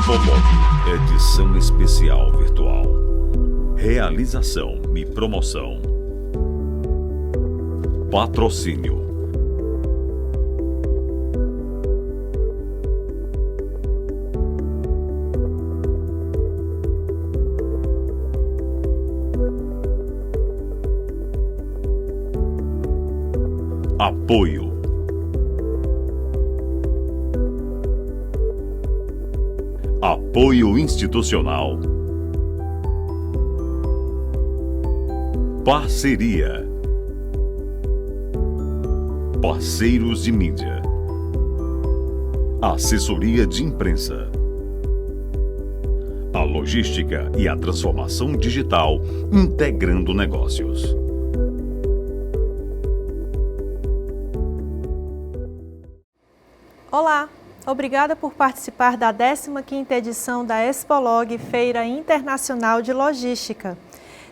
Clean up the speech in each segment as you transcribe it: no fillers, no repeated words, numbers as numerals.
Expolog, edição especial virtual. Realização e promoção. Patrocínio. Apoio. Apoio institucional. Parceria. Parceiros de mídia. Assessoria de imprensa. A logística e a transformação digital integrando negócios. Olá, obrigada por participar da 15ª edição da Expolog, Feira Internacional de Logística.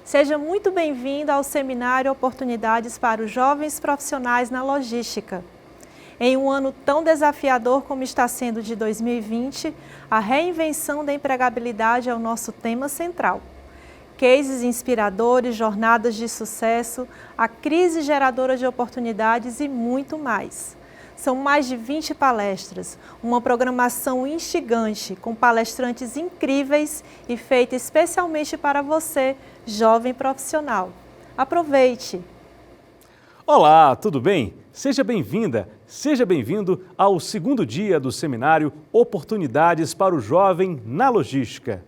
Seja muito bem-vindo ao seminário Oportunidades para os Jovens Profissionais na Logística. Em um ano tão desafiador como está sendo de 2020, a reinvenção da empregabilidade é o nosso tema central. Cases inspiradores, jornadas de sucesso, a crise geradora de oportunidades e muito mais. São mais de 20 palestras, uma programação instigante, com palestrantes incríveis e feita especialmente para você, jovem profissional. Aproveite! Olá, tudo bem? Seja bem-vinda, seja bem-vindo ao segundo dia do seminário Oportunidades para o Jovem na Logística.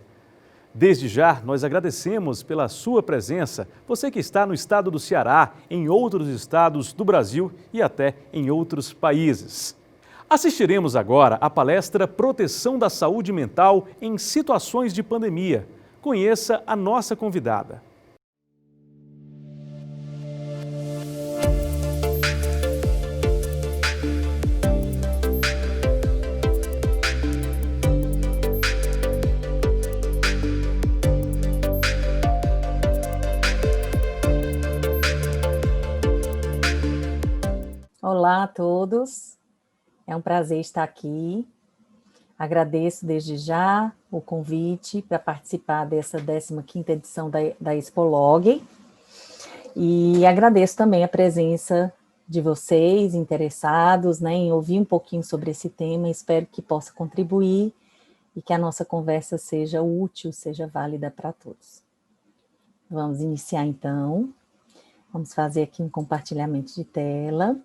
Desde já, nós agradecemos pela sua presença, você que está no estado do Ceará, em outros estados do Brasil e até em outros países. Assistiremos agora à palestra Proteção da Saúde Mental em Situações de Pandemia. Conheça a nossa convidada. Olá a todos, é um prazer estar aqui. Agradeço desde já o convite para participar dessa 15ª edição da Expolog e agradeço também a presença de vocês interessados, em ouvir um pouquinho sobre esse tema. Espero que possa contribuir e que a nossa conversa seja útil, seja válida para todos. Vamos iniciar então, vamos fazer aqui um compartilhamento de tela.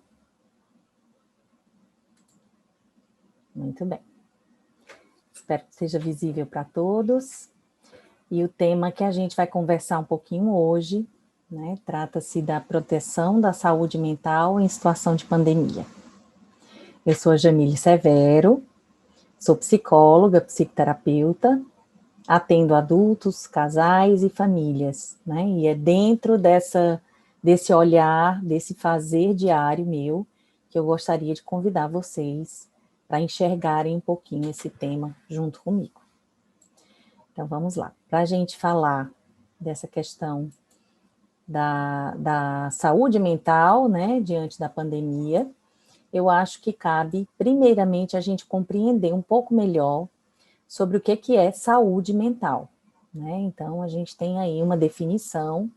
Muito bem. Espero que seja visível para todos. E o tema que a gente vai conversar um pouquinho hoje, trata-se da proteção da saúde mental em situação de pandemia. Eu sou a Jamile Severo, sou psicóloga, psicoterapeuta, atendo adultos, casais e famílias, E é dentro desse olhar, desse fazer diário meu, que eu gostaria de convidar vocês para enxergarem um pouquinho esse tema junto comigo. Então, vamos lá. Para a gente falar dessa questão da saúde mental, diante da pandemia, eu acho que cabe, primeiramente, a gente compreender um pouco melhor sobre o que é saúde mental. Então, a gente tem aí uma definição,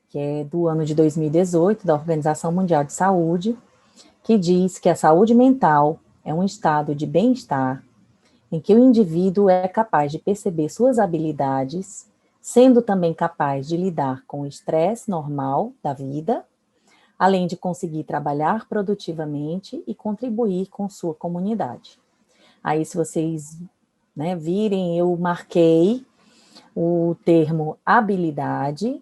que é do ano de 2018, da Organização Mundial de Saúde, que diz que a saúde mental é um estado de bem-estar em que o indivíduo é capaz de perceber suas habilidades, sendo também capaz de lidar com o estresse normal da vida, além de conseguir trabalhar produtivamente e contribuir com sua comunidade. Aí, se vocês virem, eu marquei o termo habilidade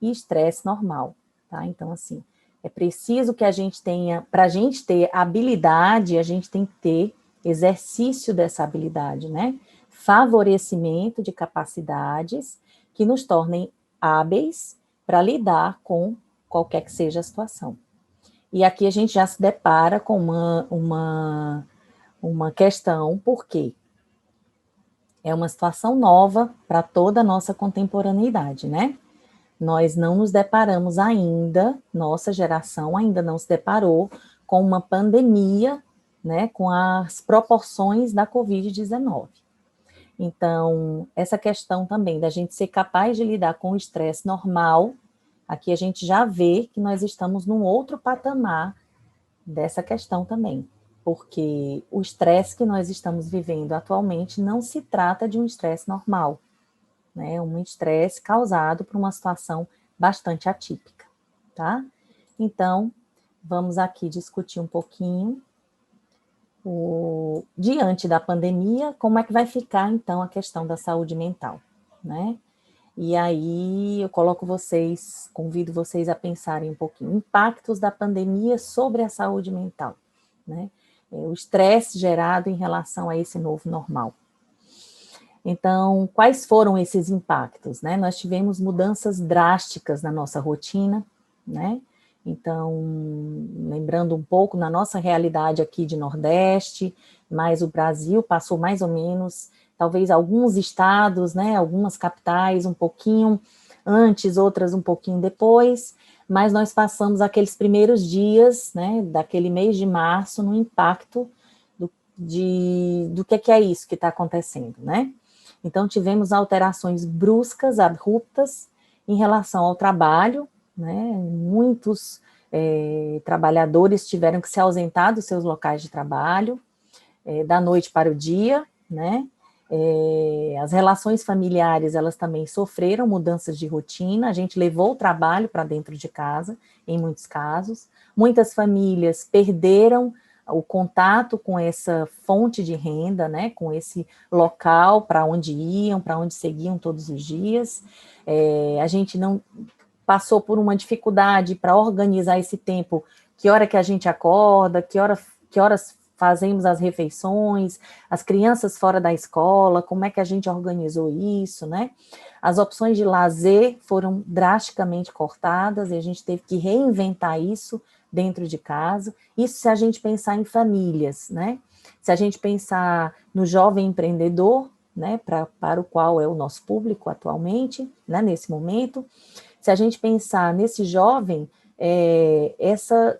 e estresse normal, tá? Então, assim, é preciso que a gente tenha, para a gente ter habilidade, a gente tem que ter exercício dessa habilidade, Favorecimento de capacidades que nos tornem hábeis para lidar com qualquer que seja a situação. E aqui a gente já se depara com uma questão, por quê? É uma situação nova para toda a nossa contemporaneidade, Nós não nos deparamos ainda, nossa geração ainda não se deparou com uma pandemia, com as proporções da Covid-19. Então, essa questão também da gente ser capaz de lidar com o estresse normal, aqui a gente já vê que nós estamos num outro patamar dessa questão também, porque o estresse que nós estamos vivendo atualmente não se trata de um estresse normal, né? É um estresse causado por uma situação bastante atípica, tá? Então, vamos aqui discutir um pouquinho diante da pandemia, como é que vai ficar, então, a questão da saúde mental, né? E aí eu convido vocês a pensarem um pouquinho, impactos da pandemia sobre a saúde mental, né? O estresse gerado em relação a esse novo normal. Então, quais foram esses impactos, né? Nós tivemos mudanças drásticas na nossa rotina, né? Então, lembrando um pouco, na nossa realidade aqui de Nordeste, mas o Brasil passou mais ou menos, talvez alguns estados, né, algumas capitais um pouquinho antes, outras um pouquinho depois, mas nós passamos aqueles primeiros dias, né, daquele mês de março, no impacto do que é isso que está acontecendo, né? Então, tivemos alterações bruscas, abruptas, em relação ao trabalho, né? Muitos trabalhadores tiveram que se ausentar dos seus locais de trabalho, da noite para o dia, né? As relações familiares, elas também sofreram mudanças de rotina, a gente levou o trabalho para dentro de casa, em muitos casos, muitas famílias perderam o contato com essa fonte de renda, né, com esse local para onde iam, para onde seguiam todos os dias, a gente não passou por uma dificuldade para organizar esse tempo, que hora que a gente acorda, que horas fazemos as refeições, as crianças fora da escola, como é que a gente organizou isso, né? As opções de lazer foram drasticamente cortadas e a gente teve que reinventar isso dentro de casa. Isso se a gente pensar em famílias, né? Se a gente pensar no jovem empreendedor, né, para o qual é o nosso público atualmente, né, nesse momento, se a gente pensar nesse jovem,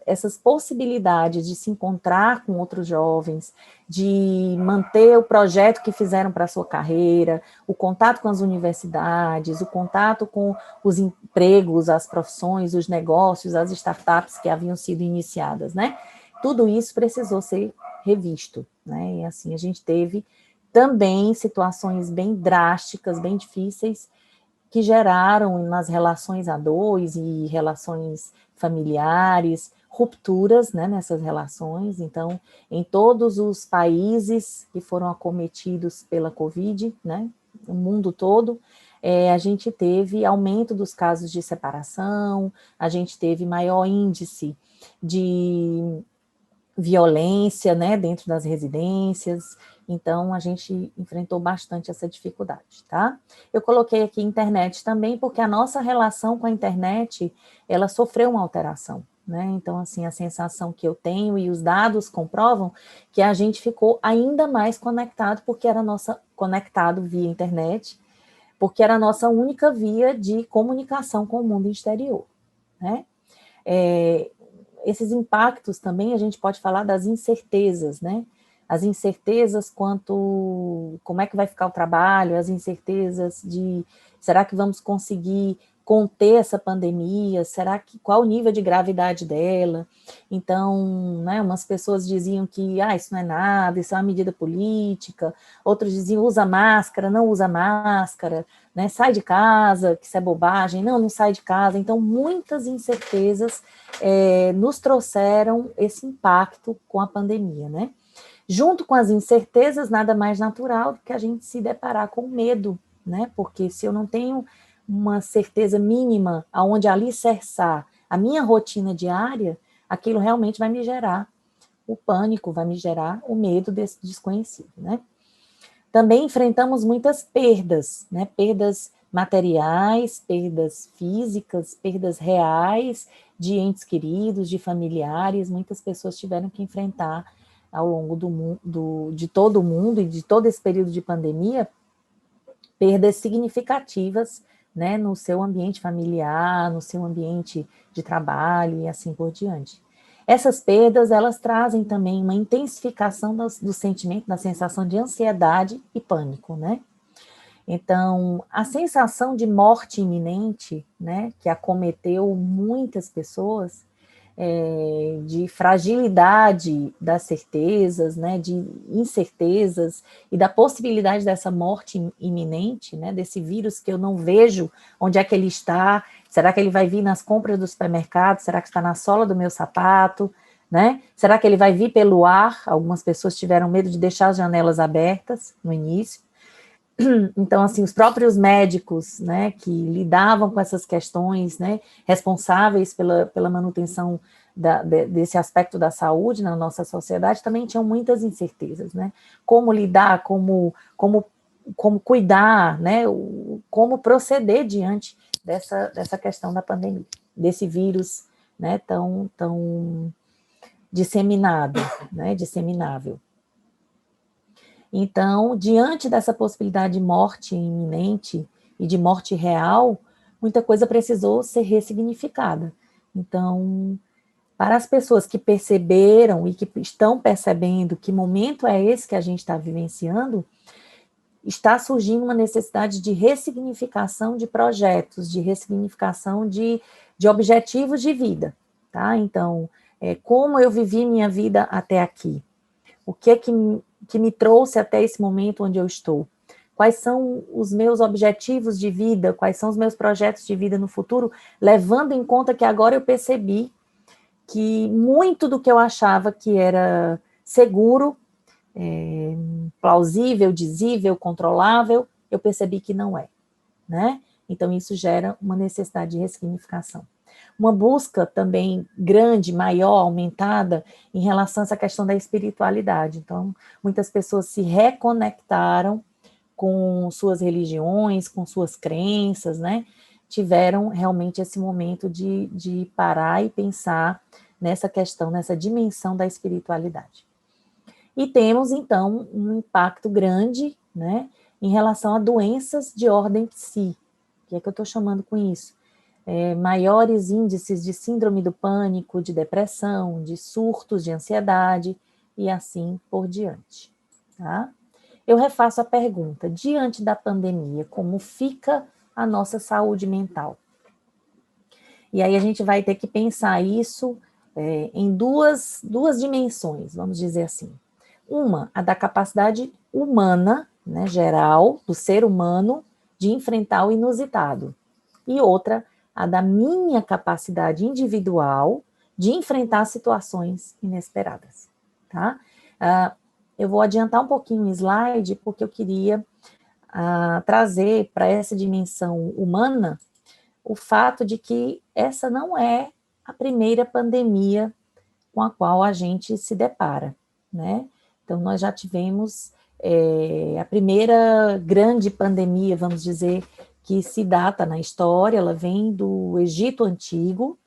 essas possibilidades de se encontrar com outros jovens, de manter o projeto que fizeram para a sua carreira, o contato com as universidades, o contato com os empregos, as profissões, os negócios, as startups que haviam sido iniciadas, né? Tudo isso precisou ser revisto, né? E assim, a gente teve também situações bem drásticas, bem difíceis, que geraram nas relações a dois e relações familiares, rupturas, né, nessas relações. Então, em todos os países que foram acometidos pela Covid, né, no mundo todo, a gente teve aumento dos casos de separação, a gente teve maior índice de violência, né, dentro das residências. Então, a gente enfrentou bastante essa dificuldade, tá? Eu coloquei aqui internet também, porque a nossa relação com a internet, ela sofreu uma alteração, né? Então, assim, a sensação que eu tenho e os dados comprovam que a gente ficou ainda mais conectado, conectado via internet, porque era a nossa única via de comunicação com o mundo exterior, né? Esses impactos também, a gente pode falar das incertezas, né? As incertezas como é que vai ficar o trabalho, as incertezas de, será que vamos conseguir conter essa pandemia, qual o nível de gravidade dela? Então, né, umas pessoas diziam que, isso não é nada, isso é uma medida política, outros diziam, usa máscara, não usa máscara, né, sai de casa, que isso é bobagem, não sai de casa. Então, muitas incertezas nos trouxeram esse impacto com a pandemia, né? Junto com as incertezas, nada mais natural do que a gente se deparar com medo, né? Porque se eu não tenho uma certeza mínima aonde alicerçar a minha rotina diária, aquilo realmente vai me gerar o pânico, vai me gerar o medo desse desconhecido, né? Também enfrentamos muitas perdas, né? Perdas materiais, perdas físicas, perdas reais de entes queridos, de familiares. Muitas pessoas tiveram que enfrentar ao longo de todo o mundo e de todo esse período de pandemia, perdas significativas, né, no seu ambiente familiar, no seu ambiente de trabalho e assim por diante. Essas perdas, elas trazem também uma intensificação do sentimento, da sensação de ansiedade e pânico, né? Então, a sensação de morte iminente, né, que acometeu muitas pessoas, de fragilidade das certezas, né, de incertezas e da possibilidade dessa morte iminente, né, desse vírus que eu não vejo onde é que ele está, será que ele vai vir nas compras do supermercado, será que está na sola do meu sapato, né, será que ele vai vir pelo ar? Algumas pessoas tiveram medo de deixar as janelas abertas no início. Então, assim, os próprios médicos, né, que lidavam com essas questões, né, responsáveis pela manutenção desse aspecto da saúde na nossa sociedade, também tinham muitas incertezas, né, como lidar, como cuidar, né, como proceder diante dessa questão da pandemia, desse vírus, né, tão disseminado, né, disseminável. Então, diante dessa possibilidade de morte iminente e de morte real, muita coisa precisou ser ressignificada. Então, para as pessoas que perceberam e que estão percebendo que momento é esse que a gente está vivenciando, está surgindo uma necessidade de ressignificação de projetos, de ressignificação de objetivos de vida, tá? Então, como eu vivi minha vida até aqui? O que me trouxe até esse momento onde eu estou? Quais são os meus objetivos de vida? Quais são os meus projetos de vida no futuro? Levando em conta que agora eu percebi que muito do que eu achava que era seguro, plausível, dizível, controlável, eu percebi que não é, né? Então, isso gera uma necessidade de ressignificação. Uma busca também grande, maior, aumentada, em relação a essa questão da espiritualidade. Então, muitas pessoas se reconectaram com suas religiões, com suas crenças, né? Tiveram realmente esse momento de parar e pensar nessa questão, nessa dimensão da espiritualidade. E temos, então, um impacto grande, né, em relação a doenças de ordem psi. O que é que eu estou chamando com isso? Maiores índices de síndrome do pânico, de depressão, de surtos de ansiedade e assim por diante. Tá? Eu refaço a pergunta: diante da pandemia, como fica a nossa saúde mental? E aí a gente vai ter que pensar isso em duas dimensões, vamos dizer assim. Uma, a da capacidade humana, né, geral, do ser humano, de enfrentar o inusitado. E outra, a da minha capacidade individual de enfrentar situações inesperadas, tá? Eu vou adiantar um pouquinho o slide, porque eu queria trazer para essa dimensão humana o fato de que essa não é a primeira pandemia com a qual a gente se depara, né? Então, nós já tivemos a primeira grande pandemia, vamos dizer, que se data na história, ela vem do Egito Antigo,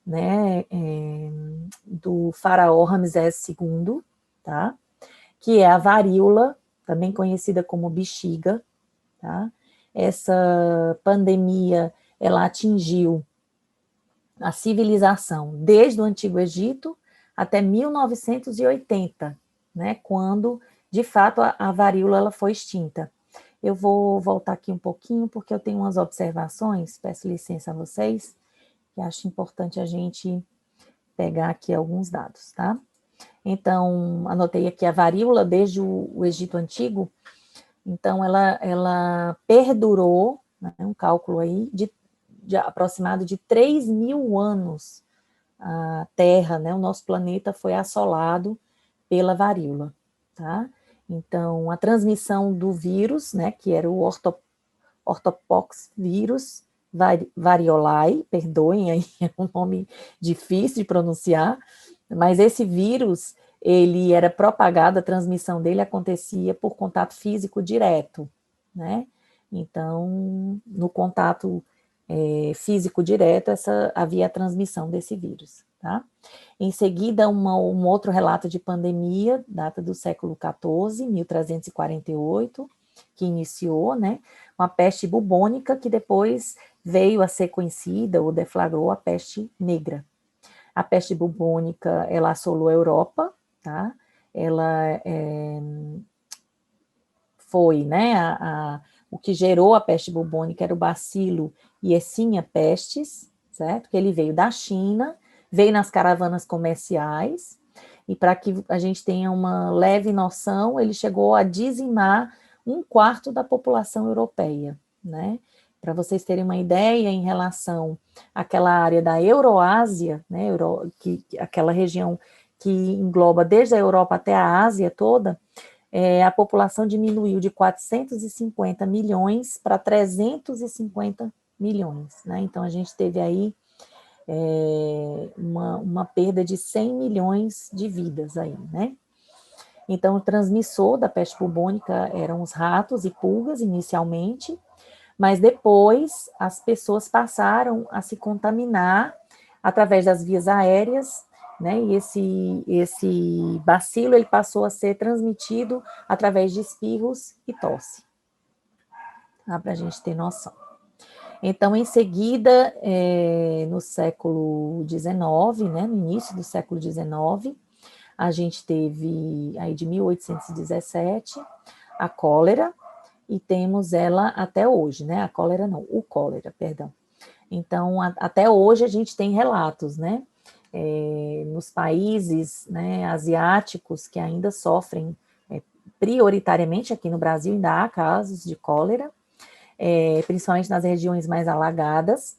né, do faraó Ramsés II, tá? Que é a varíola, também conhecida como bexiga, tá? Essa pandemia, ela atingiu a civilização desde o Antigo Egito até 1980, né, quando, de fato, a varíola ela foi extinta. Eu vou voltar aqui um pouquinho, porque eu tenho umas observações, peço licença a vocês, que acho importante a gente pegar aqui alguns dados, tá? Então, anotei aqui a varíola desde o Egito Antigo, então ela perdurou, né, um cálculo aí, de aproximado de 3.000 anos, a Terra, né, o nosso planeta foi assolado pela varíola, tá? Então, a transmissão do vírus, né, que era o ortopox vírus variolae, perdoem aí, é um nome difícil de pronunciar, mas esse vírus, ele era propagado, a transmissão dele acontecia por contato físico direto, né? Então, no contato físico direto, havia a transmissão desse vírus, tá? Em seguida, um outro relato de pandemia, data do século XIV, 1348, que iniciou, né, uma peste bubônica, que depois veio a ser conhecida, ou deflagrou a peste negra. A peste bubônica, ela assolou a Europa, tá? Ela foi, né, o que gerou a peste bubônica era o bacilo Yersinia pestis, certo? Que ele veio da China, veio nas caravanas comerciais, e para que a gente tenha uma leve noção, ele chegou a dizimar 1/4 da população europeia, né? Para vocês terem uma ideia em relação àquela área da Euroásia, né, aquela região que engloba desde a Europa até a Ásia toda, a população diminuiu de 450 milhões para 350 milhões, né? Então, a gente teve aí uma perda de 100 milhões de vidas aí, né? Então, o transmissor da peste bubônica eram os ratos e pulgas, inicialmente, mas depois as pessoas passaram a se contaminar através das vias aéreas, né? E esse bacilo ele passou a ser transmitido através de espirros e tosse, tá? Para a gente ter noção. Então, em seguida, no século XIX, né, no início do século XIX, a gente teve, aí de 1817, a cólera, e temos ela até hoje, né, a cólera não, o cólera, perdão. Então, até hoje a gente tem relatos, né, nos países, né, asiáticos que ainda sofrem, prioritariamente aqui no Brasil ainda há casos de cólera, principalmente nas regiões mais alagadas,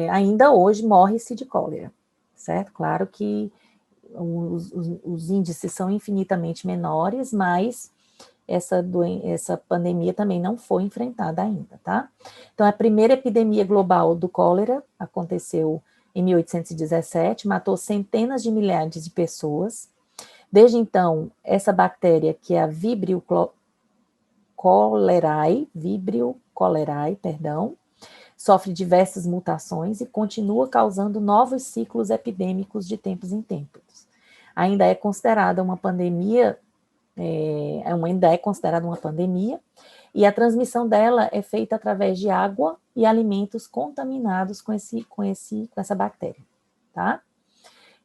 ainda hoje morre-se de cólera, certo? Claro que os índices são infinitamente menores, mas essa pandemia também não foi enfrentada ainda, tá? Então, a primeira epidemia global do cólera aconteceu em 1817, matou centenas de milhares de pessoas. Desde então, essa bactéria, que é a Vibrio cholerae, sofre diversas mutações e continua causando novos ciclos epidêmicos de tempos em tempos. Ainda é considerada uma pandemia, e a transmissão dela é feita através de água e alimentos contaminados com essa bactéria, tá?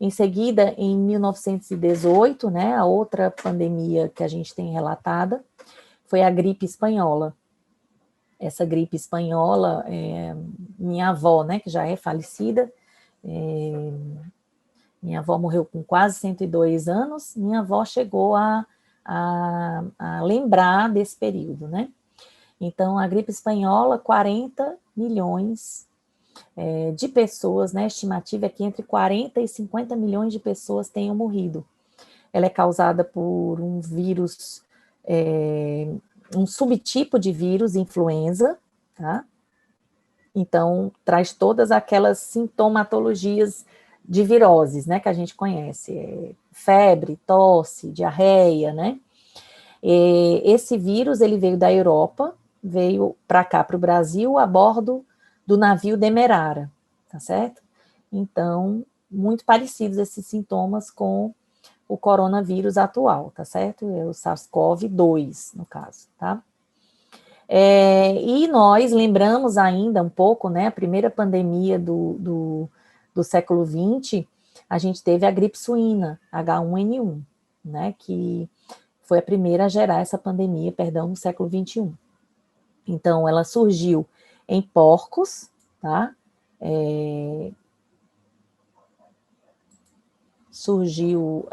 Em seguida, em 1918, né, a outra pandemia que a gente tem relatada foi a gripe espanhola. Essa gripe espanhola, minha avó, né, que já é falecida, minha avó morreu com quase 102 anos, minha avó chegou a lembrar desse período, né? Então, a gripe espanhola, 40 milhões de pessoas, né? A estimativa é que entre 40 e 50 milhões de pessoas tenham morrido. Ela é causada por um vírus, um subtipo de vírus influenza, tá? Então, traz todas aquelas sintomatologias de viroses, né, que a gente conhece, febre, tosse, diarreia, né? Esse vírus, ele veio da Europa, veio para cá, para o Brasil, a bordo do navio Demerara, tá certo? Então, muito parecidos esses sintomas com o coronavírus atual, tá certo? É o SARS-CoV-2, no caso, tá? E nós lembramos ainda um pouco, né, a primeira pandemia do século XX, a gente teve a gripe suína, H1N1, né, que foi a primeira a gerar essa pandemia, no século XXI. Então, ela surgiu em porcos, tá? Surgiu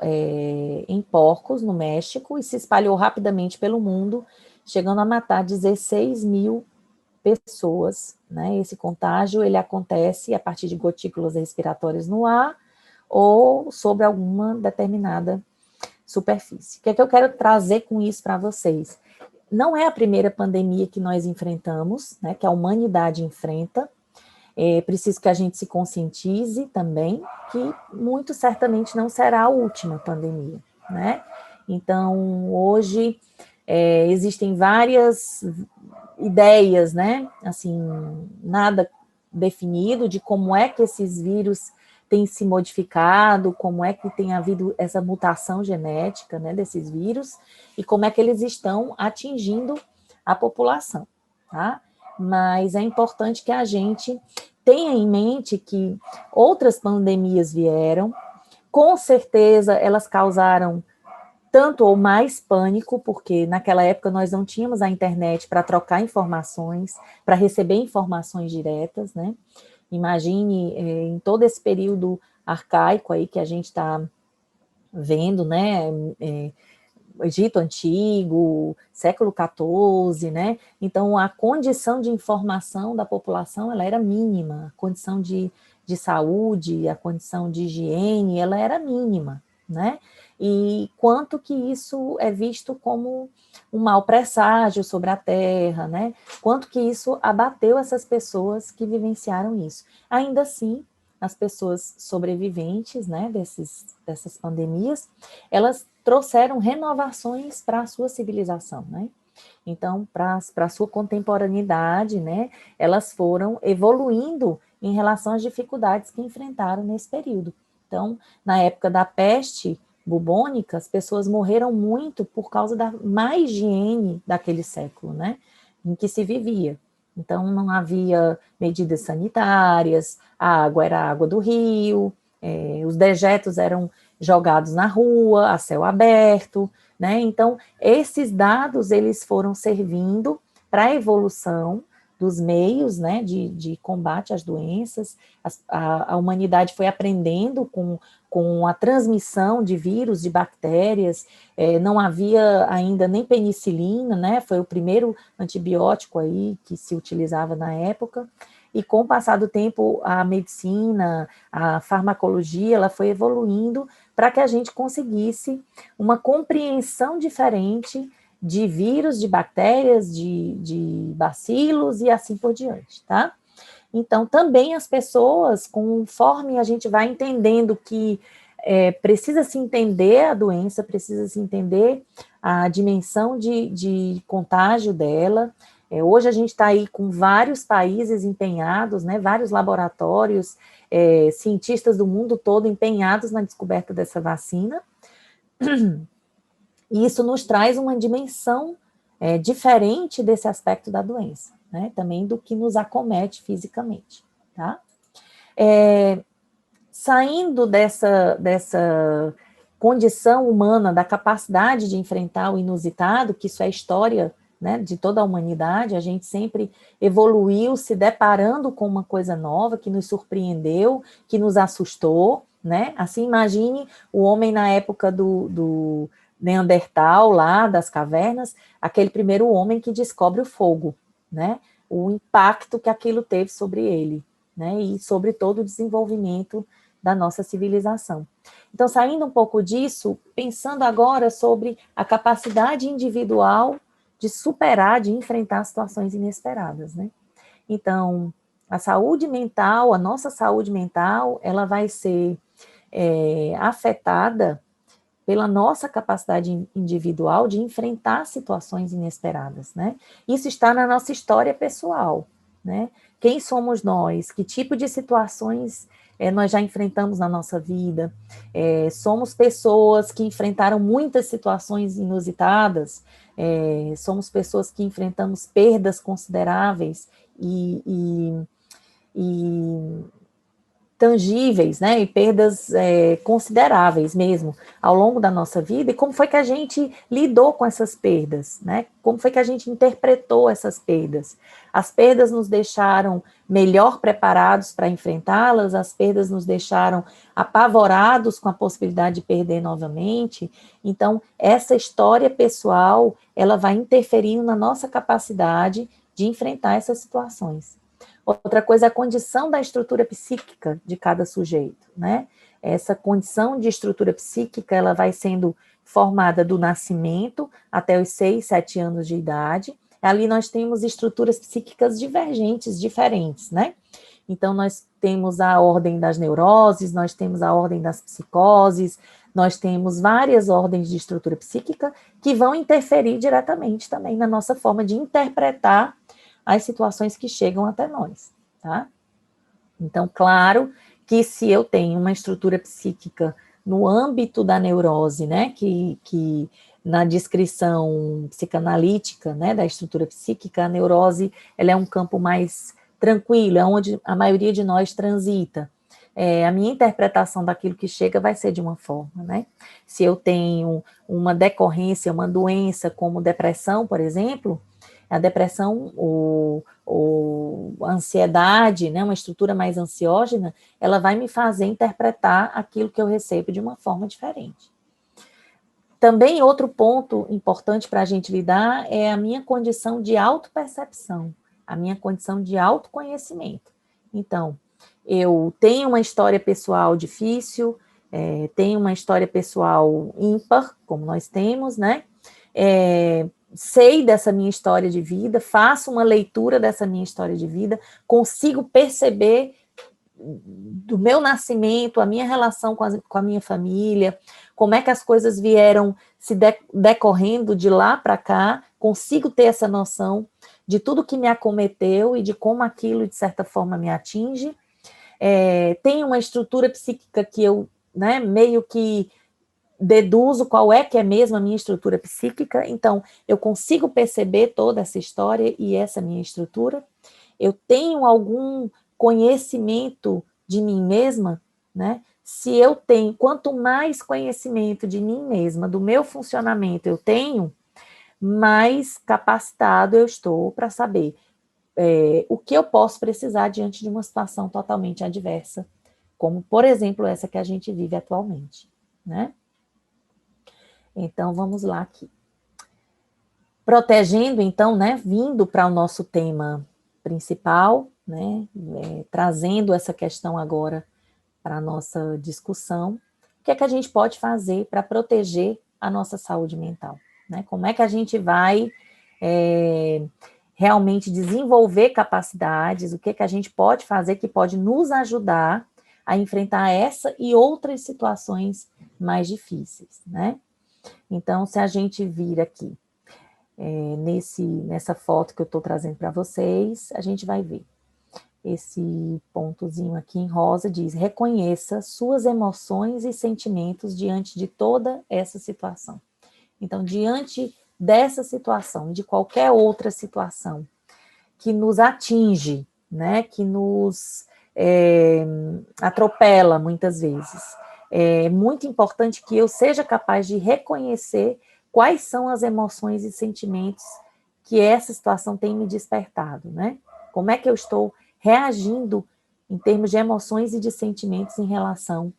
em porcos, no México, e se espalhou rapidamente pelo mundo, chegando a matar 16 mil pessoas, né? Esse contágio, ele acontece a partir de gotículas respiratórias no ar ou sobre alguma determinada superfície. O que é que eu quero trazer com isso para vocês? Não é a primeira pandemia que nós enfrentamos, né, que a humanidade enfrenta. É preciso que a gente se conscientize também que muito certamente não será a última pandemia, né? Então, hoje, existem várias ideias, né? Assim, nada definido de como é que esses vírus têm se modificado, como é que tem havido essa mutação genética, né, desses vírus, e como é que eles estão atingindo a população, tá? Mas é importante que a gente tenha em mente que outras pandemias vieram, com certeza elas causaram tanto ou mais pânico, porque naquela época nós não tínhamos a internet para trocar informações, para receber informações diretas, né? Imagine em todo esse período arcaico aí que a gente está vendo, né? Egito Antigo, século XIV, né? Então, a condição de informação da população, ela era mínima, a condição de saúde, a condição de higiene, ela era mínima, né? E quanto que isso é visto como um mau presságio sobre a Terra, né? Quanto que isso abateu essas pessoas que vivenciaram isso. Ainda assim, as pessoas sobreviventes, né, dessas pandemias, elas trouxeram renovações para a sua civilização, né? Então, para a sua contemporaneidade, né, elas foram evoluindo em relação às dificuldades que enfrentaram nesse período. Então, na época da peste bubônica, as pessoas morreram muito por causa da má higiene daquele século, né, em que se vivia. Então, não havia medidas sanitárias, a água era a água do rio, os dejetos eram jogados na rua, a céu aberto, né? Então, esses dados, eles foram servindo para a evolução dos meios, né, de combate às doenças. A humanidade foi aprendendo com a transmissão de vírus, de bactérias, não havia ainda nem penicilina, né, foi o primeiro antibiótico aí que se utilizava na época, e com o passar do tempo, a medicina, a farmacologia, ela foi evoluindo para que a gente conseguisse uma compreensão diferente de vírus, de bactérias, de bacilos e assim por diante, tá? Então, também as pessoas, conforme a gente vai entendendo que precisa se entender a doença, precisa se entender a dimensão de contágio dela. Hoje a gente está aí com vários países empenhados, né, vários laboratórios, cientistas do mundo todo empenhados na descoberta dessa vacina, e isso nos traz uma dimensão diferente desse aspecto da doença, né, também do que nos acomete fisicamente, tá? Saindo dessa condição humana, da capacidade de enfrentar o inusitado, que isso é história, né, de toda a humanidade, a gente sempre evoluiu se deparando com uma coisa nova que nos surpreendeu, que nos assustou, né? Assim, imagine o homem na época do Neandertal, lá das cavernas, aquele primeiro homem que descobre o fogo, né? O impacto que aquilo teve sobre ele, né? E sobre todo o desenvolvimento da nossa civilização. Então, saindo um pouco disso, pensando agora sobre a capacidade individual de superar, de enfrentar situações inesperadas, né? Então, a saúde mental, a nossa saúde mental, ela vai ser afetada pela nossa capacidade individual de enfrentar situações inesperadas, né? Isso está na nossa história pessoal, né? Quem somos nós? Que tipo de situações nós já enfrentamos na nossa vida? Somos pessoas que enfrentaram muitas situações inusitadas, somos pessoas que enfrentamos perdas consideráveis e tangíveis, né, e perdas consideráveis mesmo ao longo da nossa vida, e como foi que a gente lidou com essas perdas, né, como foi que a gente interpretou essas perdas. As perdas nos deixaram melhor preparados para enfrentá-las, as perdas nos deixaram apavorados com a possibilidade de perder novamente. Então, essa história pessoal, ela vai interferindo na nossa capacidade de enfrentar essas situações. Outra coisa é a condição da estrutura psíquica de cada sujeito, né? Essa condição de estrutura psíquica, ela vai sendo formada do nascimento até os 6, 7 anos de idade. Ali nós temos estruturas psíquicas divergentes, diferentes, né? Então, nós temos a ordem das neuroses, nós temos a ordem das psicoses, nós temos várias ordens de estrutura psíquica que vão interferir diretamente também na nossa forma de interpretar as situações que chegam até nós, tá? Então, claro que se eu tenho uma estrutura psíquica no âmbito da neurose, né, que na descrição psicanalítica, né, da estrutura psíquica, a neurose, ela é um campo mais tranquilo, é onde a maioria de nós transita. a minha interpretação daquilo que chega vai ser de uma forma, né? Se eu tenho uma decorrência, uma doença como depressão, por exemplo, a depressão ou a ansiedade, né, uma estrutura mais ansiógena, ela vai me fazer interpretar aquilo que eu recebo de uma forma diferente. Também outro ponto importante para a gente lidar é a minha condição de autopercepção, a minha condição de autoconhecimento. Então, eu tenho uma história pessoal difícil, tenho uma história pessoal ímpar, como nós temos, né? Sei dessa minha história de vida, faço uma leitura dessa minha história de vida, consigo perceber do meu nascimento, a minha relação com a minha família, como é que as coisas vieram se decorrendo de lá para cá, consigo ter essa noção de tudo que me acometeu e de como aquilo, de certa forma, me atinge. Tem uma estrutura psíquica que eu, né, meio que deduzo qual é que é mesmo a minha estrutura psíquica, então eu consigo perceber toda essa história e essa minha estrutura. Eu tenho algum conhecimento de mim mesma, né? Se eu tenho, quanto mais conhecimento de mim mesma, do meu funcionamento eu tenho, mais capacitado eu estou para saber o que eu posso precisar diante de uma situação totalmente adversa, como, por exemplo, essa que a gente vive atualmente, né? Então, vamos lá aqui. Protegendo, então, né, vindo para o nosso tema principal, né, trazendo essa questão agora para a nossa discussão, o que é que a gente pode fazer para proteger a nossa saúde mental, né? Como é que a gente vai realmente desenvolver capacidades, o que é que a gente pode fazer que pode nos ajudar a enfrentar essa e outras situações mais difíceis, né? Então, se a gente vir aqui, nessa foto que eu estou trazendo para vocês, a gente vai ver. Esse pontozinho aqui em rosa diz: reconheça suas emoções e sentimentos diante de toda essa situação. Então, diante dessa situação, de qualquer outra situação que nos atinge, né, que nos atropela muitas vezes, é muito importante que eu seja capaz de reconhecer quais são as emoções e sentimentos que essa situação tem me despertado, né? Como é que eu estou reagindo em termos de emoções e de sentimentos em relação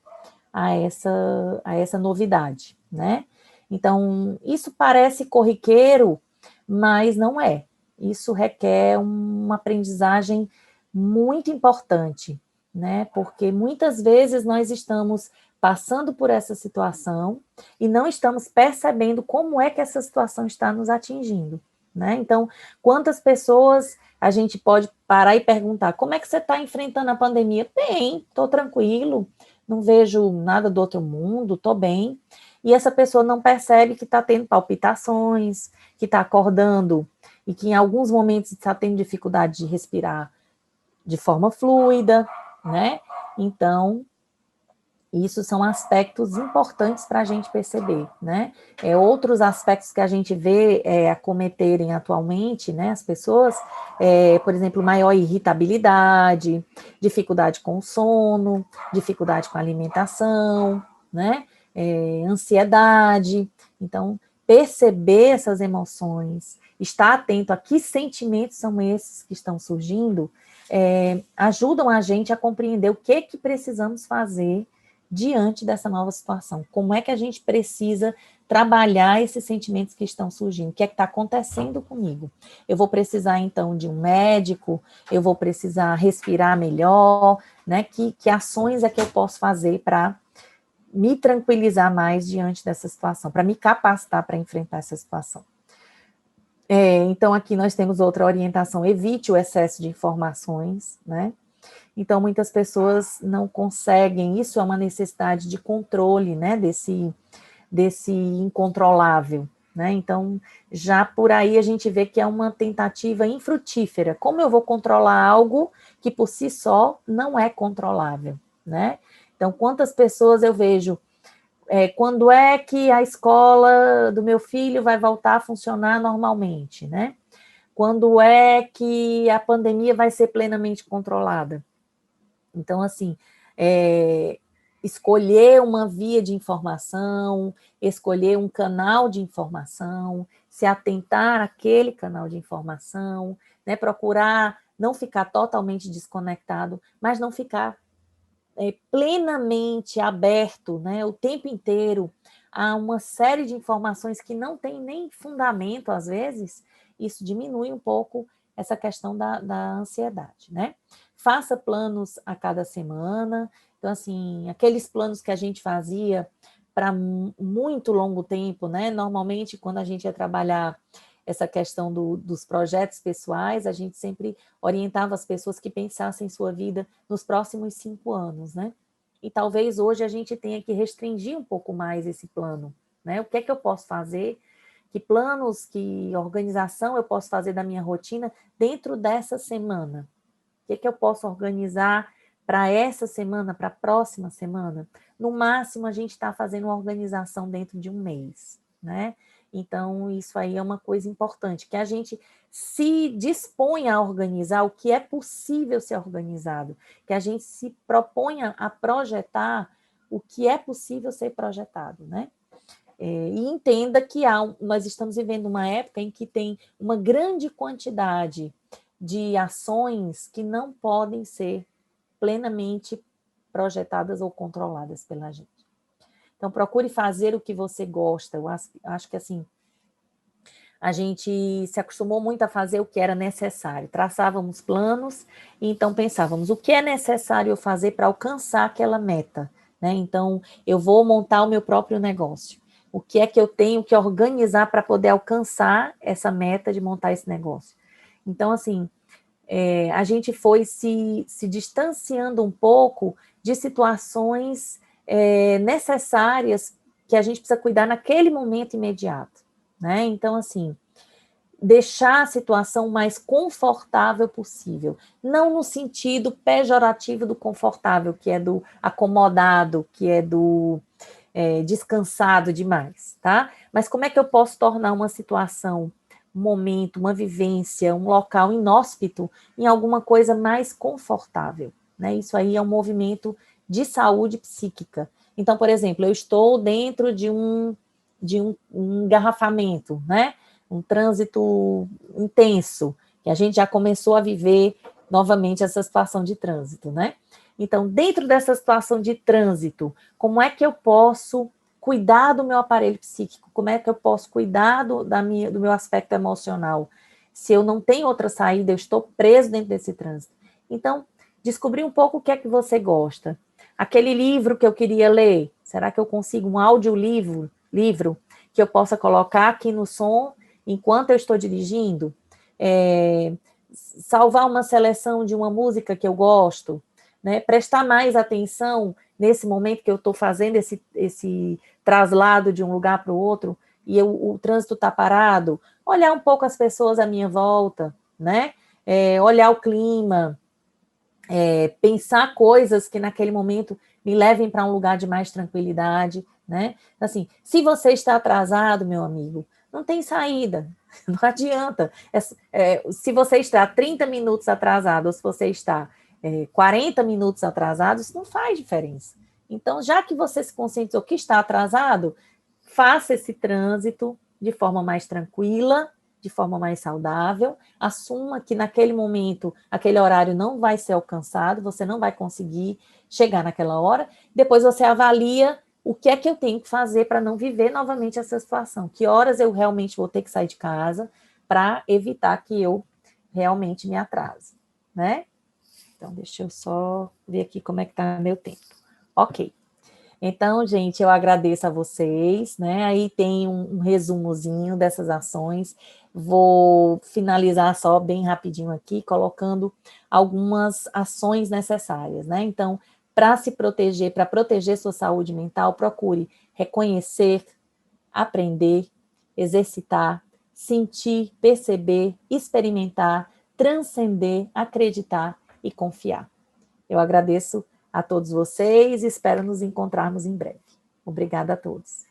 a essa novidade, né? Então, isso parece corriqueiro, mas não é. Isso requer uma aprendizagem muito importante, né? Porque muitas vezes nós estamos passando por essa situação e não estamos percebendo como é que essa situação está nos atingindo, né? Então, quantas pessoas a gente pode parar e perguntar: como é que você está enfrentando a pandemia? Bem, estou tranquilo, não vejo nada do outro mundo, estou bem. E essa pessoa não percebe que está tendo palpitações, que está acordando e que em alguns momentos está tendo dificuldade de respirar de forma fluida, né? Então, isso são aspectos importantes para a gente perceber, né? Outros aspectos que a gente vê acometerem atualmente, né, as pessoas, por exemplo, maior irritabilidade, dificuldade com o sono, dificuldade com a alimentação, né? Ansiedade. Então, perceber essas emoções, estar atento a que sentimentos são esses que estão surgindo, ajudam a gente a compreender o que precisamos fazer diante dessa nova situação. Como é que a gente precisa trabalhar esses sentimentos que estão surgindo? O que é que está acontecendo comigo? Eu vou precisar, então, de um médico? Eu vou precisar respirar melhor? Né? Que ações é que eu posso fazer para me tranquilizar mais diante dessa situação, para me capacitar para enfrentar essa situação? Então, aqui nós temos outra orientação: evite o excesso de informações, né? Então, muitas pessoas não conseguem, isso é uma necessidade de controle, né, desse incontrolável, né? Então, já por aí a gente vê que é uma tentativa infrutífera. Como eu vou controlar algo que por si só não é controlável, né? Então, quantas pessoas eu vejo, quando é que a escola do meu filho vai voltar a funcionar normalmente, né? Quando é que a pandemia vai ser plenamente controlada? Então, assim, escolher uma via de informação, escolher um canal de informação, se atentar àquele canal de informação, né, procurar não ficar totalmente desconectado, mas não ficar plenamente aberto, né, o tempo inteiro a uma série de informações que não tem nem fundamento, às vezes. Isso diminui um pouco essa questão da ansiedade, né? Faça planos a cada semana. Então, assim, aqueles planos que a gente fazia para muito longo tempo, né? Normalmente, quando a gente ia trabalhar essa questão dos projetos pessoais, a gente sempre orientava as pessoas que pensassem em sua vida nos próximos 5 anos, né? E talvez hoje a gente tenha que restringir um pouco mais esse plano, né? O que é que eu posso fazer? Que planos, que organização eu posso fazer da minha rotina dentro dessa semana? O que é que eu posso organizar para essa semana, para a próxima semana? No máximo, a gente está fazendo uma organização dentro de um mês, né? Então, isso aí é uma coisa importante, que a gente se disponha a organizar o que é possível ser organizado, que a gente se proponha a projetar o que é possível ser projetado, né? E entenda que nós estamos vivendo uma época em que tem uma grande quantidade de ações que não podem ser plenamente projetadas ou controladas pela gente. Então, procure fazer o que você gosta. Eu acho que, assim, a gente se acostumou muito a fazer o que era necessário. Traçávamos planos e então pensávamos o que é necessário eu fazer para alcançar aquela meta, né? Então, eu vou montar o meu próprio negócio. O que é que eu tenho que organizar para poder alcançar essa meta de montar esse negócio? Então, assim, a gente foi se distanciando um pouco de situações necessárias que a gente precisa cuidar naquele momento imediato, né? Então, assim, deixar a situação mais confortável possível, não no sentido pejorativo do confortável, que é do acomodado, que é do descansado demais, tá? Mas como é que eu posso tornar uma situação, um momento, uma vivência, um local inóspito em alguma coisa mais confortável, né? Isso aí é um movimento de saúde psíquica. Então, por exemplo, eu estou dentro de um engarrafamento, né? Um trânsito intenso, que a gente já começou a viver novamente essa situação de trânsito, né? Então, dentro dessa situação de trânsito, como é que eu posso cuidar do meu aparelho psíquico? Como é que eu posso cuidar do meu aspecto emocional? Se eu não tenho outra saída, eu estou preso dentro desse trânsito. Então, descobrir um pouco o que é que você gosta. Aquele livro que eu queria ler, será que eu consigo um audiolivro que eu possa colocar aqui no som enquanto eu estou dirigindo? Salvar uma seleção de uma música que eu gosto, né? Prestar mais atenção nesse momento que eu estou fazendo esse traslado de um lugar para o outro e o trânsito está parado, olhar um pouco as pessoas à minha volta, né? Olhar o clima, pensar coisas que naquele momento me levem para um lugar de mais tranquilidade, né? Assim, se você está atrasado, meu amigo, não tem saída, não adianta. Se você está 30 minutos atrasado ou se você está 40 minutos atrasado, isso não faz diferença. Então, já que você se conscientizou que está atrasado, faça esse trânsito de forma mais tranquila, de forma mais saudável, assuma que naquele momento, aquele horário não vai ser alcançado, você não vai conseguir chegar naquela hora, depois você avalia o que é que eu tenho que fazer para não viver novamente essa situação, que horas eu realmente vou ter que sair de casa para evitar que eu realmente me atrase, né? Então, deixa eu só ver aqui como é que está meu tempo. Ok. Então, gente, eu agradeço a vocês, né? Aí tem um resumozinho dessas ações. Vou finalizar só bem rapidinho aqui, colocando algumas ações necessárias, né? Então, para se proteger, para proteger sua saúde mental, procure reconhecer, aprender, exercitar, sentir, perceber, experimentar, transcender, acreditar e confiar. Eu agradeço a todos vocês e espero nos encontrarmos em breve. Obrigada a todos.